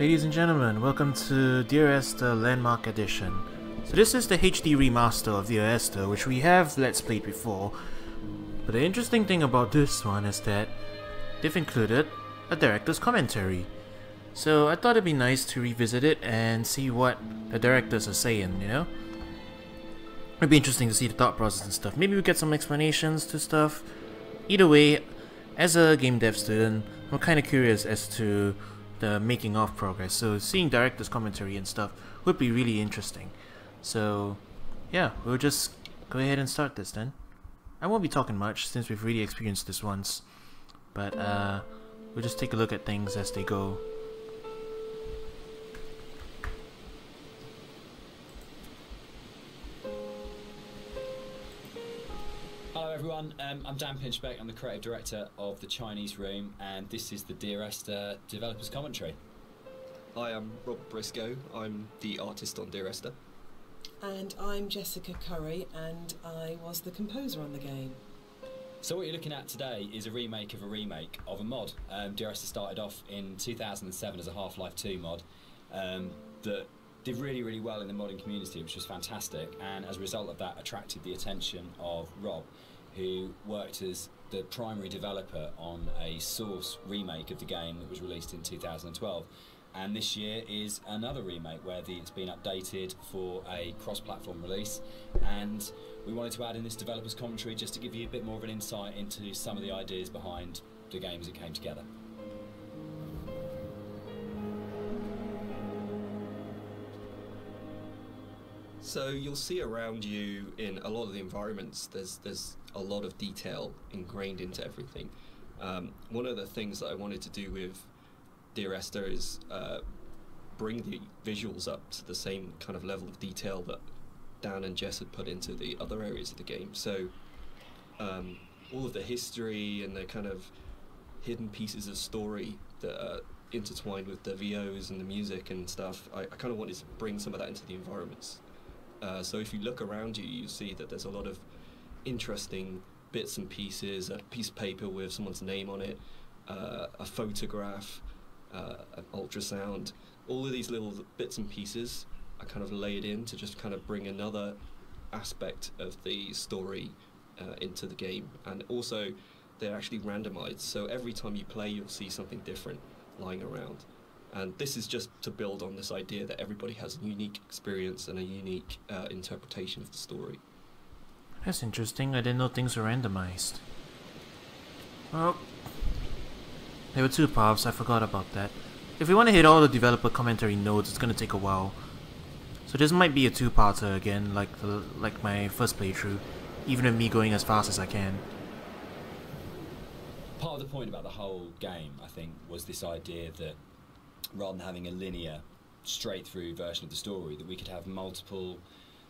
Ladies and gentlemen, welcome to Dear Esther Landmark Edition. So this is the HD remaster of Dear Esther, which we have Let's Played before. But the interesting thing about this one is that they've included a director's commentary. So I thought it'd be nice to revisit it and see what the directors are saying, you know? It'd be interesting to see the thought process and stuff. Maybe we get some explanations to stuff. Either way, as a game dev student, I'm kind of curious as to the making of progress, so seeing director's commentary and stuff would be really interesting. So yeah, we'll just go ahead and start this then. I won't be talking much since we've really experienced this once, but we'll just take a look at things as they go. Hello everyone, I'm Dan Pinchbeck, I'm the creative director of the Chinese Room, and this is the Dear Esther developers commentary. Hi, I'm Rob Briscoe, I'm the artist on Dear Esther. And I'm Jessica Curry, and I was the composer on the game. So what you're looking at today is a remake of a mod. Dear Esther started off in 2007 as a Half-Life 2 mod that did really, really well in the modding community, which was fantastic, and as a result of that attracted the attention of Rob, who worked as the primary developer on a Source remake of the game that was released in 2012. And this year is another remake where it's been updated for a cross-platform release, and we wanted to add in this developer's commentary just to give you a bit more of an insight into some of the ideas behind the game as it came together. So you'll see around you in a lot of the environments, there's a lot of detail ingrained into everything. One of the things that I wanted to do with Dear Esther is bring the visuals up to the same kind of level of detail that Dan and Jess had put into the other areas of the game. So all of the history and the kind of hidden pieces of story that are intertwined with the VOs and the music and stuff, I kind of wanted to bring some of that into the environments. So if you look around you, you see that there's a lot of interesting bits and pieces, a piece of paper with someone's name on it, a photograph, an ultrasound. All of these little bits and pieces are kind of laid in to just kind of bring another aspect of the story into the game. And also, they're actually randomized, so every time you play, you'll see something different lying around. And this is just to build on this idea that everybody has a unique experience and a unique interpretation of the story. That's interesting, I didn't know things were randomized. Well, there were two paths, I forgot about that. If we want to hit all the developer commentary notes, it's gonna take a while. So this might be a two-parter again, like my first playthrough, even with me going as fast as I can. Part of the point about the whole game, I think, was this idea that rather than having a linear, straight-through version of the story, that we could have multiple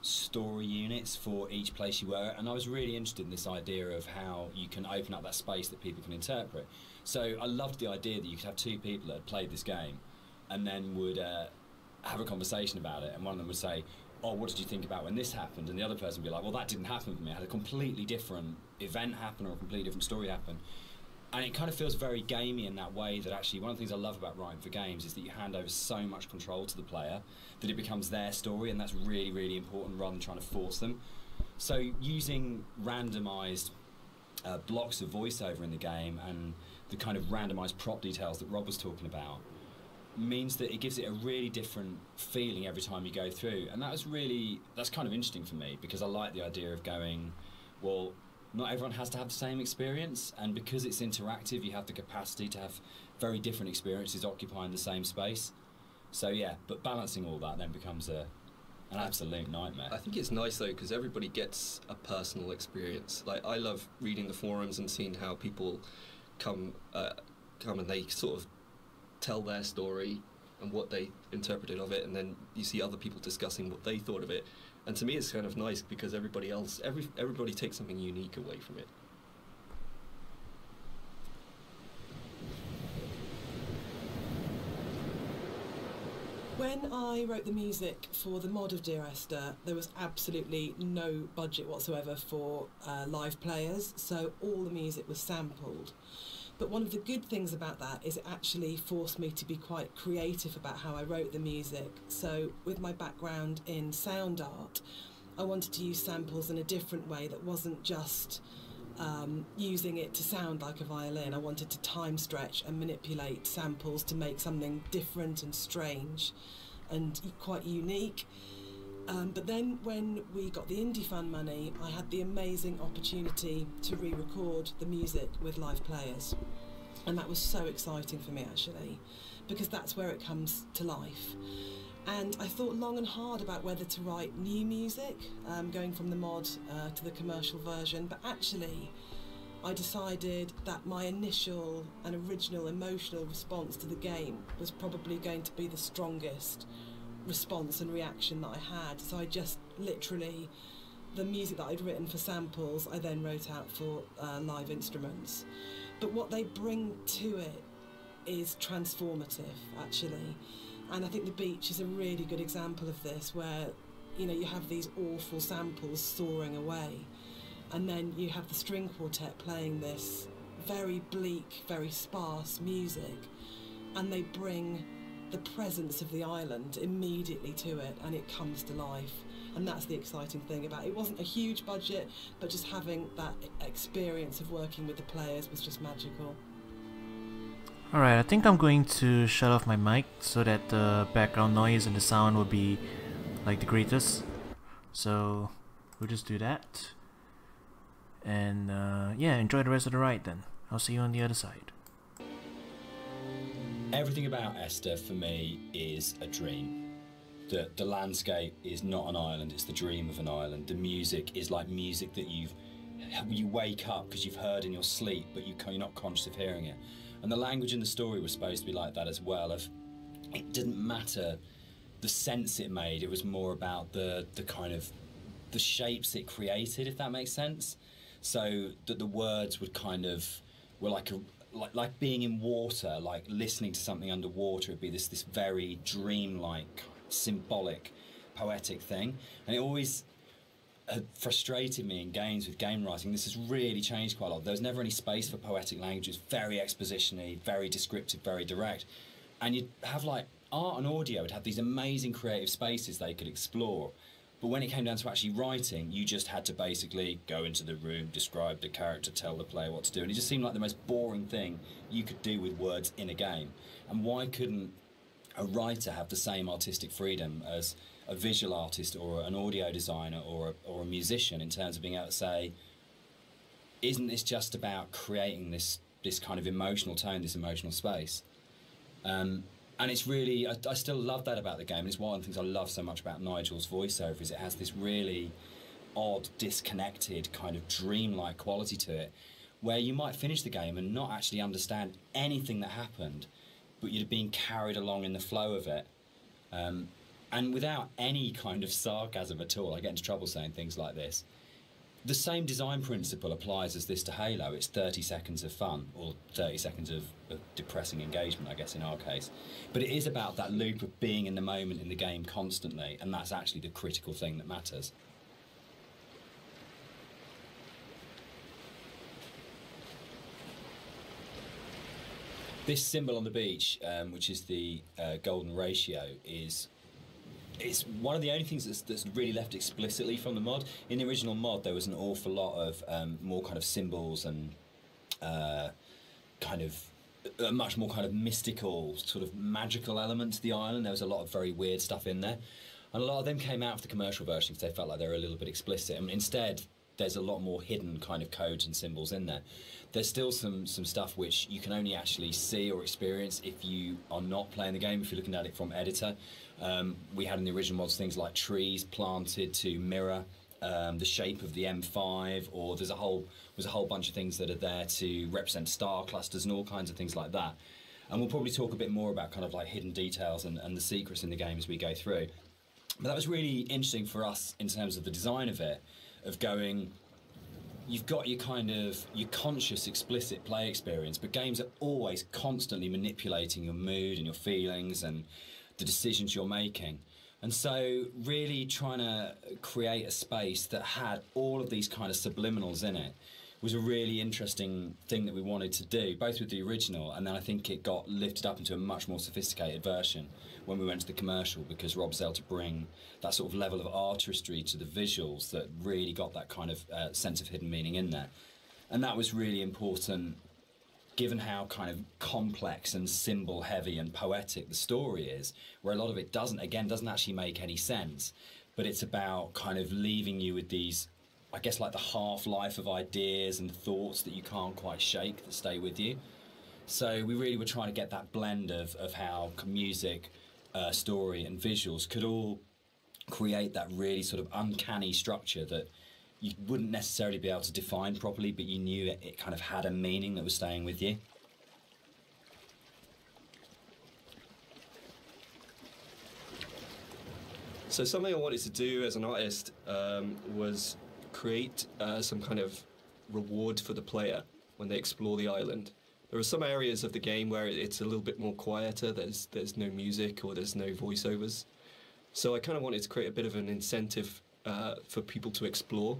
story units for each place you were, and I was really interested in this idea of how you can open up that space that people can interpret. So I loved the idea that you could have two people that had played this game and then would have a conversation about it, and one of them would say, oh, what did you think about when this happened? And the other person would be like, well, that didn't happen for me. I had a completely different event happen or a completely different story happen. And it kind of feels very gamey in that way, that actually one of the things I love about writing for games is that you hand over so much control to the player that it becomes their story, and that's really, really important rather than trying to force them. So using randomised blocks of voiceover in the game and the kind of randomised prop details that Rob was talking about means that it gives it a really different feeling every time you go through. And that's kind of interesting for me, because I like the idea of going, well, not everyone has to have the same experience, and because it's interactive, you have the capacity to have very different experiences occupying the same space. So yeah, but balancing all that then becomes an absolute nightmare. I think it's nice though, because everybody gets a personal experience. Like, I love reading the forums and seeing how people come and they sort of tell their story and what they interpreted of it, and then you see other people discussing what they thought of it. And to me, it's kind of nice because everybody takes something unique away from it. When I wrote the music for the mod of Dear Esther, there was absolutely no budget whatsoever for live players, so all the music was sampled. But one of the good things about that is it actually forced me to be quite creative about how I wrote the music. So with my background in sound art, I wanted to use samples in a different way that wasn't just using it to sound like a violin. I wanted to time stretch and manipulate samples to make something different and strange and quite unique. But then when we got the Indie Fund money, I had the amazing opportunity to re-record the music with live players. And that was so exciting for me, actually, because that's where it comes to life. And I thought long and hard about whether to write new music, going from the mod to the commercial version, but actually I decided that my initial and original emotional response to the game was probably going to be the strongest response and reaction that I had. So I just literally, the music that I'd written for samples, I then wrote out for live instruments. But what they bring to it is transformative, actually. And I think The Beach is a really good example of this, where, you know, you have these awful samples soaring away, and then you have the string quartet playing this very bleak, very sparse music, and they bring the presence of the island immediately to it, and it comes to life. And that's the exciting thing about it. It wasn't a huge budget, but just having that experience of working with the players was just magical. Alright, I think I'm going to shut off my mic so that the background noise and the sound will be like the greatest. So we'll just do that. And yeah, enjoy the rest of the ride then. I'll see you on the other side. Everything about Esther for me is a dream. The landscape is not an island, it's the dream of an island. The music is like music that you wake up because you've heard in your sleep, but you're not conscious of hearing it. And the language in the story was supposed to be like that as well. It didn't matter the sense it made, it was more about the kind of the shapes it created, if that makes sense. So that the words would kind of were like being in water, like listening to something underwater. It'd be this very dreamlike, symbolic, poetic thing. And it always had frustrated me in games with game writing. This has really changed quite a lot. There was never any space for poetic language. It was very exposition-y, very descriptive, very direct. And you'd have like art and audio would have these amazing creative spaces they could explore. But when it came down to actually writing, you just had to basically go into the room, describe the character, tell the player what to do. And it just seemed like the most boring thing you could do with words in a game. And why couldn't a writer have the same artistic freedom as a visual artist or an audio designer or a musician, in terms of being able to say, isn't this just about creating this kind of emotional tone, this emotional space? And it's really, I still love that about the game. And it's one of the things I love so much about Nigel's voiceover, is it has this really odd, disconnected, kind of dreamlike quality to it, where you might finish the game and not actually understand anything that happened, but you're being carried along in the flow of it. And without any kind of sarcasm at all, I get into trouble saying things like this. The same design principle applies as this to Halo. It's 30 seconds of fun, or 30 seconds of depressing engagement, I guess, in our case. But it is about that loop of being in the moment in the game constantly, and that's actually the critical thing that matters. This symbol on the beach, which is the golden ratio, it's one of the only things that's really left explicitly from the mod. In the original mod, there was an awful lot of more kind of symbols and kind of a much more kind of mystical, sort of magical element to the island. There was a lot of very weird stuff in there. And a lot of them came out of the commercial version because they felt like they were a little bit explicit. And instead, there's a lot more hidden kind of codes and symbols in there. There's still some stuff which you can only actually see or experience if you are not playing the game, if you're looking at it from editor. We had in the original mods things like trees planted to mirror the shape of the M5, or there's a whole bunch of things that are there to represent star clusters and all kinds of things like that. And we'll probably talk a bit more about kind of like hidden details and the secrets in the game as we go through. But that was really interesting for us in terms of the design of it, of going, you've got your kind of your conscious, explicit play experience, but games are always constantly manipulating your mood and your feelings and the decisions you're making. And so really trying to create a space that had all of these kind of subliminals in it was a really interesting thing that we wanted to do, both with the original, and then I think it got lifted up into a much more sophisticated version when we went to the commercial, because Rob was able to bring that sort of level of artistry to the visuals that really got that kind of sense of hidden meaning in there. And that was really important, given how kind of complex and symbol heavy and poetic the story is, where a lot of it doesn't actually make any sense, but it's about kind of leaving you with these, I guess, like the half-life of ideas and thoughts that you can't quite shake, that stay with you. So we really were trying to get that blend of how music, story and visuals could all create that really sort of uncanny structure that you wouldn't necessarily be able to define properly, but you knew it kind of had a meaning that was staying with you. So something I wanted to do as an artist was create some kind of reward for the player when they explore the island. There are some areas of the game where it's a little bit more quieter, there's no music or there's no voiceovers. So I kind of wanted to create a bit of an incentive for people to explore.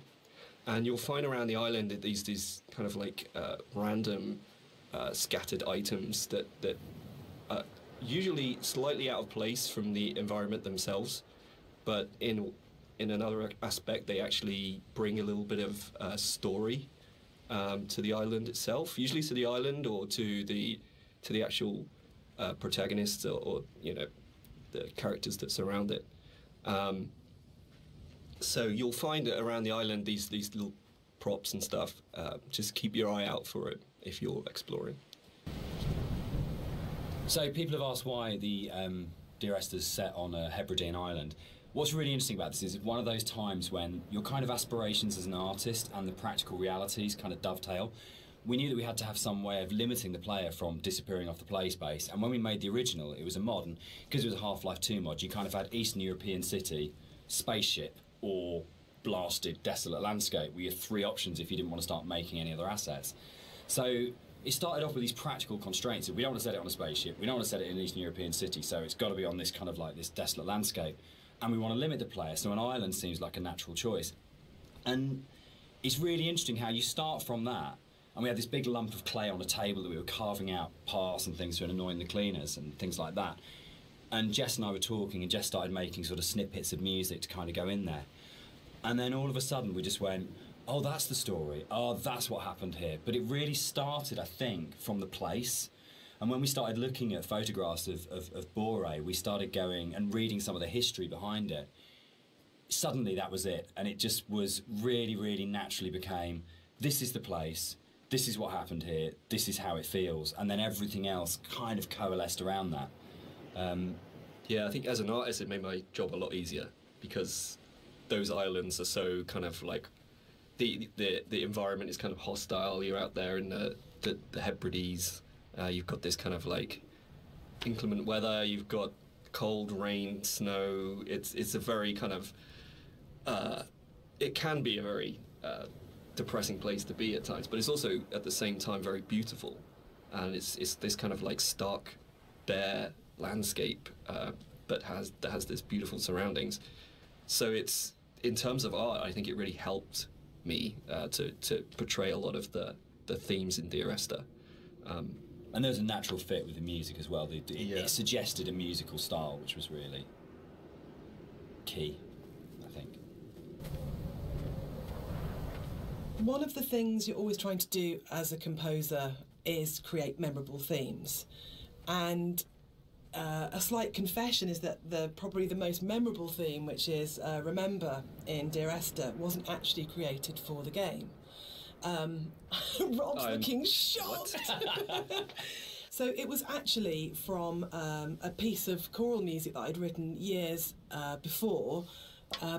And you'll find around the island that these kind of like random scattered items that are usually slightly out of place from the environment themselves, but in another aspect they actually bring a little bit of story to the island itself, usually to the island or to the actual protagonists or you know, the characters that surround it. So you'll find that around the island these little props and stuff. Just keep your eye out for it if you're exploring. So people have asked why the Dear Esther's set on a Hebridean island. What's really interesting about this is one of those times when your kind of aspirations as an artist and the practical realities kind of dovetail. We knew that we had to have some way of limiting the player from disappearing off the play space, and when we made the original, it was a mod, and because it was a Half-Life 2 mod, you kind of had Eastern European city, spaceship, or blasted, desolate landscape. We had three options if you didn't want to start making any other assets. So it started off with these practical constraints. We don't want to set it on a spaceship, we don't want to set it in an Eastern European city, so it's got to be on this kind of like this desolate landscape. And we want to limit the player, so an island seems like a natural choice. And it's really interesting how you start from that, and we had this big lump of clay on a table that we were carving out paths and things to annoying the cleaners and things like that. And Jess and I were talking, and Jess started making sort of snippets of music to kind of go in there. And then all of a sudden we just went, oh, that's the story. Oh, that's what happened here. But it really started, I think, from the place. And when we started looking at photographs of Bore, we started going and reading some of the history behind it. Suddenly that was it. And it just was really, really naturally became, this is the place, this is what happened here, this is how it feels. And then everything else kind of coalesced around that. Yeah, I think as an artist it made my job a lot easier, because those islands are so kind of like the environment is kind of hostile. You're out there in the Hebrides. You've got this kind of like inclement weather. You've got cold, rain, snow. It's a very kind of it can be a very depressing place to be at times, but it's also at the same time very beautiful, and it's this kind of like stark, bare landscape that has this beautiful surroundings. So it's, in terms of art, I think it really helped me to portray a lot of the themes in Dear Esther. And there's a natural fit with the music as well. It suggested a musical style, which was really key, I think. One of the things you're always trying to do as a composer is create memorable themes. And a slight confession is that probably the most memorable theme, which is Remember in Dear Esther, wasn't actually created for the game. Rob's looking shocked. So it was actually from a piece of choral music that I'd written years before,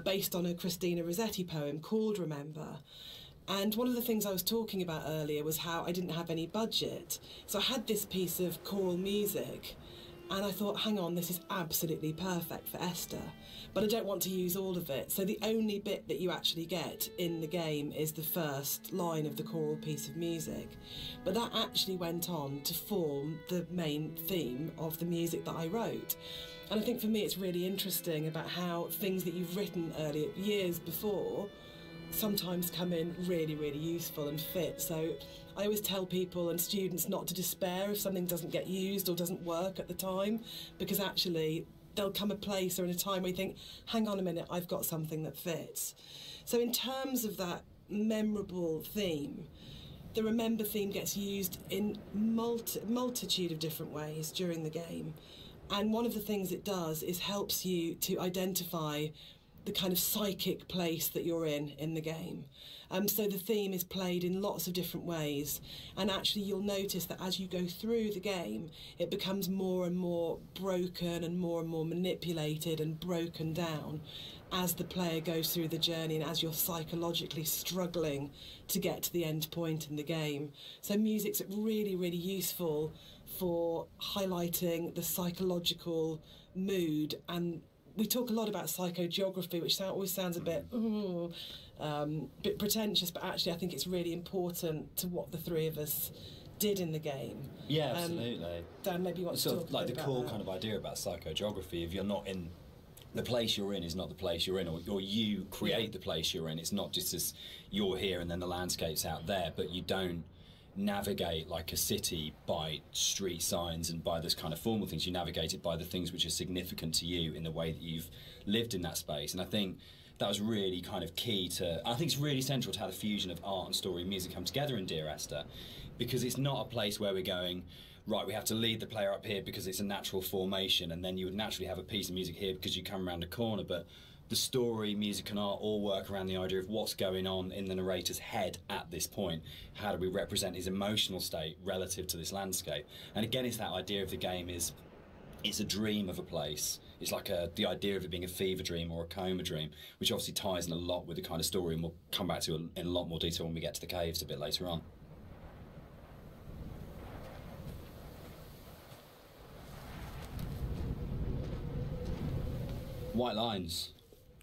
based on a Christina Rossetti poem called Remember. And one of the things I was talking about earlier was how I didn't have any budget. So I had this piece of choral music, and I thought, hang on, this is absolutely perfect for Esther, but I don't want to use all of it. So the only bit that you actually get in the game is the first line of the choral piece of music. But that actually went on to form the main theme of the music that I wrote. And I think for me it's really interesting about how things that you've written earlier, years before, sometimes come in really, really useful and fit. So I always tell people and students not to despair if something doesn't get used or doesn't work at the time, because actually there'll come a place or in a time where you think, hang on a minute, I've got something that fits. So in terms of that memorable theme, the Remember theme gets used in multitude of different ways during the game. And one of the things it does is helps you to identify the kind of psychic place that you're in the game. So the theme is played in lots of different ways, and actually you'll notice that as you go through the game, it becomes more and more broken and more manipulated and broken down as the player goes through the journey and as you're psychologically struggling to get to the end point in the game. So music's really, really useful for highlighting the psychological mood, and we talk a lot about psychogeography, which always sounds a bit pretentious, but actually I think it's really important to what the three of us did in the game. Yeah, absolutely. Dan, maybe you want to talk like a bit the about core that. kind of idea about psychogeography. If you're not in the place you're in, is not the place you're in, or you create the place you're in. It's not just as you're here and then the landscape's out there, but you don't navigate like a city by street signs and by this kind of formal things. You navigate it by the things which are significant to you in the way that you've lived in that space. And I think that was really kind of key to, I think it's really central to how the fusion of art and story and music come together in Dear Esther, because it's not a place where we're going, right, we have to lead the player up here because it's a natural formation, and then you would naturally have a piece of music here because you come around a corner. But the story, music and art all work around the idea of what's going on in the narrator's head at this point. How do we represent his emotional state relative to this landscape? And again, it's that idea of the game is, it's a dream of a place. It's like the idea of it being a fever dream or a coma dream, which obviously ties in a lot with the kind of story, and we'll come back to in a lot more detail when we get to the caves a bit later on. White lines.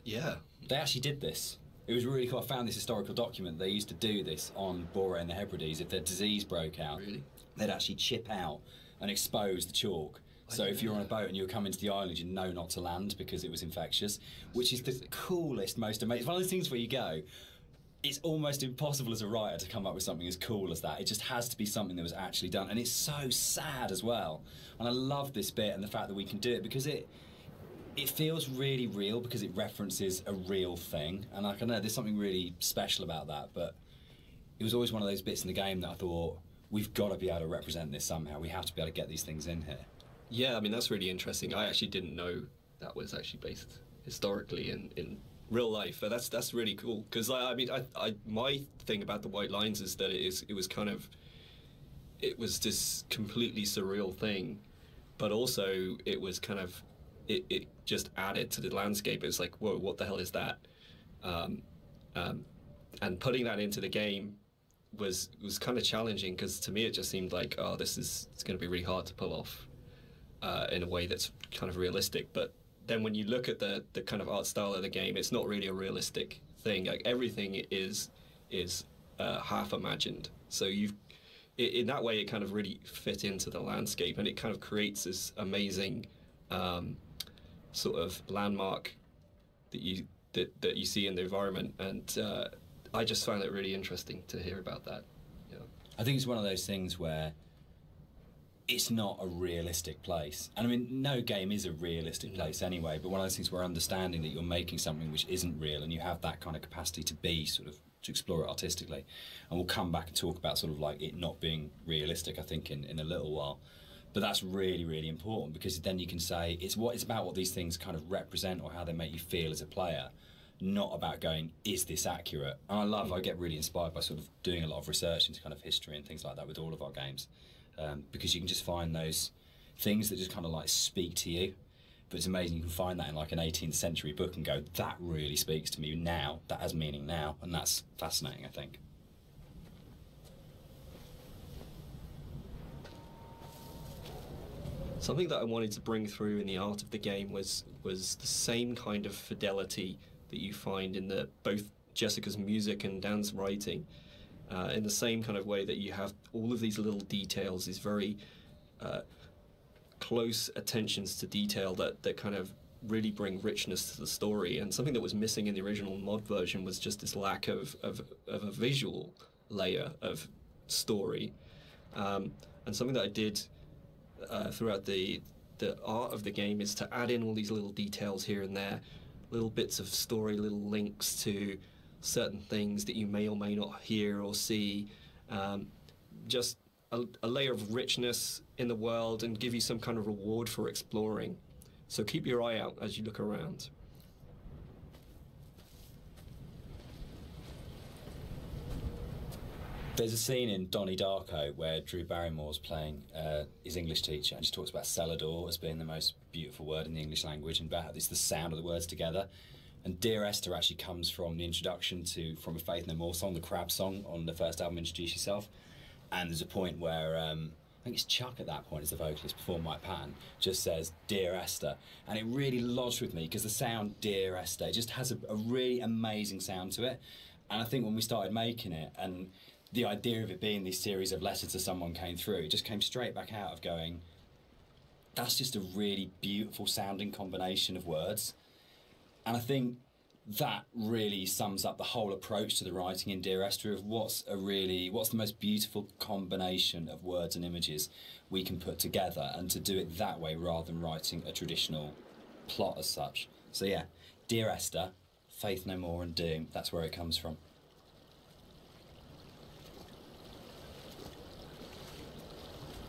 Yeah. They actually did this. It was really cool. I found this historical document. They used to do this on Bore and the Hebrides. If their disease broke out, Really? they'd actually chip out and expose the chalk. So if you're on a boat and you were coming to the island, you know not to land because it was infectious, which is the coolest, most amazing. It's one of those things where you go, it's almost impossible as a writer to come up with something as cool as that. It just has to be something that was actually done. And it's so sad as well. And I love this bit and the fact that we can do it because it feels really real because it references a real thing. And I don't know, there's something really special about that. But it was always one of those bits in the game that I thought, we've got to be able to represent this somehow. We have to be able to get these things in here. Yeah, I mean, that's really interesting. I actually didn't know that was actually based historically in real life. But that's really cool because I mean, my thing about the White Lines is that it was this completely surreal thing, but also it was kind of it just added to the landscape. It's like, whoa, what the hell is that? And putting that into the game was kind of challenging because to me it just seemed like, oh, it's going to be really hard to pull off in a way that's kind of realistic. But then when you look at the kind of art style of the game, it's not really a realistic thing. Like everything is half imagined. So in that way it kind of really fit into the landscape, and it kind of creates this amazing sort of landmark that you see in the environment. And I just found it really interesting to hear about that. Yeah. I think it's one of those things where it's not a realistic place. And I mean, no game is a realistic place anyway, but one of those things where understanding that you're making something which isn't real and you have that kind of capacity to be sort of, to explore it artistically. And we'll come back and talk about sort of like it not being realistic, I think, in a little while. But that's really, really important because then you can say it's about what these things kind of represent or how they make you feel as a player, not about going, is this accurate? And I get really inspired by sort of doing a lot of research into kind of history and things like that with all of our games. Because you can just find those things that just kind of like speak to you. But it's amazing you can find that in like an 18th century book and go, that really speaks to me now, that has meaning now, and that's fascinating, I think. Something that I wanted to bring through in the art of the game was the same kind of fidelity that you find in both Jessica's music and Dan's writing. In the same kind of way that you have all of these little details, these very close attentions to detail that kind of really bring richness to the story. And something that was missing in the original mod version was just this lack of a visual layer of story. And something that I did throughout the art of the game is to add in all these little details here and there, little bits of story, little links to certain things that you may or may not hear or see, just a layer of richness in the world, and give you some kind of reward for exploring. So keep your eye out as you look around. There's a scene in Donnie Darko where Drew Barrymore's playing his English teacher, and she talks about Celador as being the most beautiful word in the English language, and about it's the sound of the words together. And Dear Esther actually comes from the introduction to From a Faith No More song, the Crab song on the first album, Introduce Yourself. And there's a point where I think it's Chuck at that point, as the vocalist before Mike Patton, just says Dear Esther, and it really lodged with me because the sound Dear Esther just has a really amazing sound to it. And I think when we started making it, and the idea of it being this series of letters to someone came through, it just came straight back out of going, that's just a really beautiful sounding combination of words. And I think that really sums up the whole approach to the writing in Dear Esther of what's the most beautiful combination of words and images we can put together, and to do it that way rather than writing a traditional plot as such. So yeah, Dear Esther, Faith No More and Doom, that's where it comes from.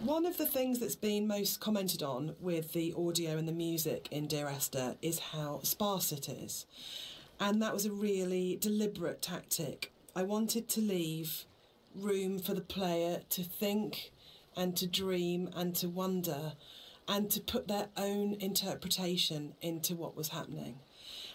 One of the things that's been most commented on with the audio and the music in Dear Esther is how sparse it is. And that was a really deliberate tactic. I wanted to leave room for the player to think and to dream and to wonder and to put their own interpretation into what was happening.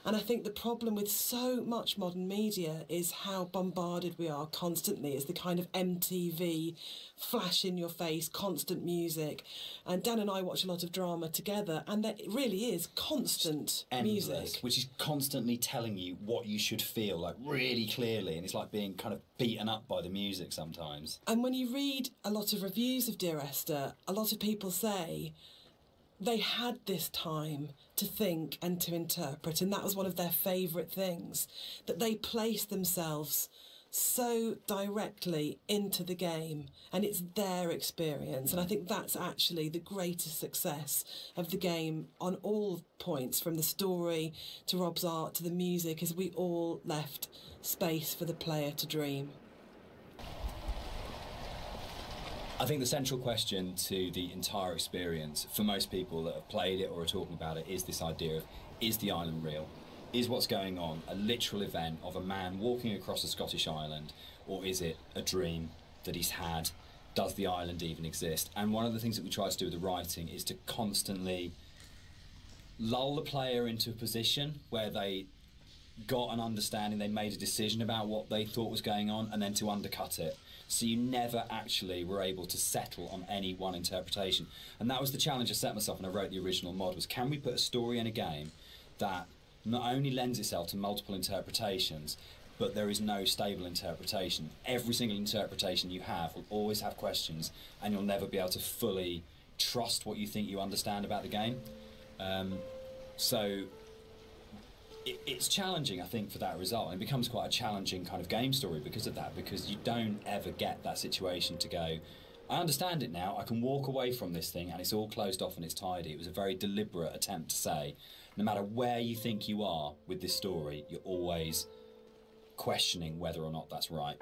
And I think the problem with so much modern media is how bombarded we are constantly. It's the kind of MTV, flash in your face, constant music. And Dan and I watch a lot of drama together, and that really is constant Endless, music. which is constantly telling you what you should feel, like really clearly, and it's like being kind of beaten up by the music sometimes. And when you read a lot of reviews of Dear Esther, a lot of people say they had this time to think and to interpret, and that was one of their favourite things, that they placed themselves so directly into the game, and it's their experience. And I think that's actually the greatest success of the game on all points, from the story to Rob's art to the music, is we all left space for the player to dream. I think the central question to the entire experience for most people that have played it or are talking about it is this idea of, is the island real? Is what's going on a literal event of a man walking across a Scottish island, or is it a dream that he's had? Does the island even exist? And one of the things that we try to do with the writing is to constantly lull the player into a position where they got an understanding, they made a decision about what they thought was going on, and then to undercut it. So you never actually were able to settle on any one interpretation. And that was the challenge I set myself when I wrote the original mod, was can we put a story in a game that not only lends itself to multiple interpretations, but there is no stable interpretation. Every single interpretation you have will always have questions, and you'll never be able to fully trust what you think you understand about the game. So it's challenging, I think, for that result. And it becomes quite a challenging kind of game story because of that, because you don't ever get that situation to go, I understand it now, I can walk away from this thing and it's all closed off and it's tidy. It was a very deliberate attempt to say, no matter where you think you are with this story, you're always questioning whether or not that's right.